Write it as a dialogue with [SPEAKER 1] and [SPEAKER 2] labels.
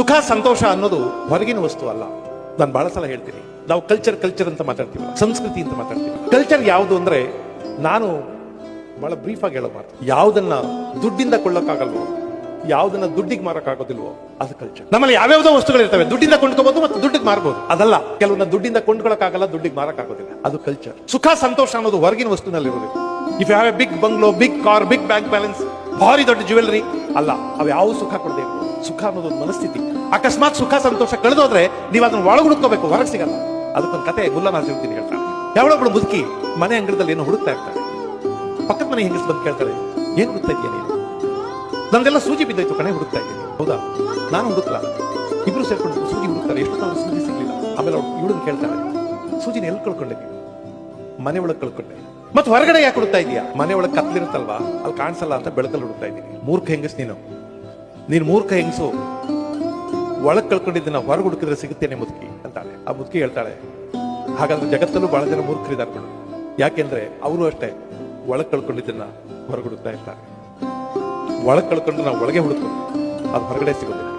[SPEAKER 1] ಸುಖ ಸಂತೋಷ ಅನ್ನೋದು ಹೊರಗಿನ ವಸ್ತು ಅಲ್ಲ. ನಾನು ಬಹಳ ಸಲ ಹೇಳ್ತೀನಿ, ನಾವು ಕಲ್ಚರ್ ಅಂತ ಮಾತಾಡ್ತೀವಿ, ಸಂಸ್ಕೃತಿ ಅಂತ ಮಾತಾಡ್ತೀವಿ. ಕಲ್ಚರ್ ಯಾವುದು ಅಂದ್ರೆ, ನಾನು ಬಹಳ ಬ್ರೀಫ್ ಆಗಿ ಹೇಳೋ ಮಾತು, ಯಾವುದನ್ನ ದುಡ್ಡಿಂದ ಕೊಳ್ಳಕ್ಕಾಗಲ್ವೋ, ಯಾವುದನ್ನ ದುಡ್ಡಿಗೆ ಮಾರಕ್ಕಾಗೋದಿಲ್ವೋ ಅದು ಕಲ್ಚರ್. ನಮ್ಮಲ್ಲಿ ಯಾವ್ಯಾವ್ದೋ ವಸ್ತುಗಳಿರ್ತವೆ, ದುಡ್ಡಿಂದ ಕೊಂಡ್ಕೋಬಹುದು ಮತ್ತು ದುಡ್ಡಿಗೆ ಮಾರಬಹುದು. ಅದಲ್ಲ, ಕೆಲವನ್ನ ದುಡ್ಡಿಂದ ಕೊಂಡ್ಕೊಳಕ್ಕಾಗಲ್ಲ, ದುಡ್ಡಿಗೆ ಮಾರಕ್ಕಾಗೋದಿಲ್ಲ, ಅದು ಕಲ್ಚರ್. ಸುಖ ಸಂತೋಷ ಅನ್ನೋದು ಹೊರಗಿನ ವಸ್ತುನಲ್ಲಿ ಇರೋದಿಲ್ಲ. If you have a big bungalow, big car, big bank balance, ಭಾರಿ ದೊಡ್ಡ ಜ್ಯುವೆಲರಿ ಅಲ್ಲ, ಅವು ಯಾವ ಸುಖ ಕೊಡದೆ. ಸುಖ ಅನ್ನೋದು ಒಂದು ಮನಸ್ಥಿತಿ. ಅಕಸ್ಮಾತ್ ಸುಖ ಸಂತೋಷ ಕಳೆದೋದ್ರೆ ನೀವು ಅದನ್ನ ಒಳಗೆ ಹುಡುಕೋಬೇಕು, ಹೊರಗೆ ಸಿಗಲ್ಲ. ಅದಕ್ಕೊಂದು ಕತೆ ಗುಲ್ಲಾ ನಾಸಿರುದ್ದೀನ್ ಹೇಳ್ತಾನೆ. ಯಾವಳೊಬ್ಳು ಮುದುಕಿ ಮನೆ ಅಂಗಡದಲ್ಲಿ ಏನೋ ಹುಡುಕ್ತಾ ಇರ್ತಾಳೆ. ಪಕ್ಕದ ಮನೆ ಹೆಂಗಸ್ ಬಂದು ಕೇಳ್ತಾಳೆ, ಏನ್ ಹುಡುಕ್ತಾ ಇದೆಯಾ ನೀನು? ನಂದೆಲ್ಲ ಸೂಜಿ ಬಿದ್ದೋಯ್ತು ಕಣೆ, ಹುಡುಕ್ತಾ ಇದ್ದೀನಿ. ಹೌದಾ, ನಾನು ಹುಡುಕ್ಲ. ಇಬ್ರು ಸೇರ್ಕೊಂಡು ಸೂಜಿ ಹುಡುಕ್ತಾರೆ, ಎಷ್ಟು ನಾವು ಸೂಜಿ ಸಿಗ್ಲಿಲ್ಲ. ಆಮೇಲೆ ಅವಳು ಇವಳನ್ನ ಕೇಳ್ತಾಳೆ, ಸೂಜಿನ ಎಲ್ಲಿ ಕಳ್ಕೊಂಡೆ? ಮನೆ ಒಳಗೆ ಕಳ್ಕೊಂಡೆ. ಮತ್ತೆ ಹೊರಗಡೆ ಯಾಕೆ ಹುಡುಕ್ತಾ ಇದೀಯಾ? ಮನೆ ಒಳಗೆ ಕತ್ಲಿರುತ್ತಲ್ವಾ, ಅಲ್ಲಿ ಕಾಣಿಸಲ್ಲ ಅಂತ ಬೆಳಕಲ್ಲಿ ಹುಡುಕ್ತಾ ಇದ್ದೀನಿ. ಮೂರ್ಖ ಹೆಂಗಸ್ ನೀನು ಮೂರ್ಖ ಹೆಂಗಸು, ಒಳಗ್ ಕಳ್ಕೊಂಡಿದ್ದನ್ನ ಹೊರಗೆ ಹುಡುಕಿದ್ರೆ ಸಿಗುತ್ತೇನೆ ಮುದುಕಿ ಅಂತಾಳೆ. ಆ ಮುದುಕಿ ಹೇಳ್ತಾಳೆ, ಹಾಗಾದ್ರೆ ಜಗತ್ತಲ್ಲೂ ಬಹಳ ಜನ ಮೂರ್ಖರಿದ್ದಾರೆ. ಯಾಕೆಂದ್ರೆ ಅವರು ಅಷ್ಟೇ ಒಳಗ್ ಕಳ್ಕೊಂಡಿದ್ದನ್ನ ಹೊರಗೆ ಹುಡುಕ್ತಾ ಇರ್ತಾರೆ. ಒಳಗ್ ಕಳ್ಕೊಂಡು ನಾವು ಒಳಗೆ ಹುಡುಕ್ತೀವಿ, ಅದು ಹೊರಗಡೆ ಸಿಗೋದಿಲ್ಲ.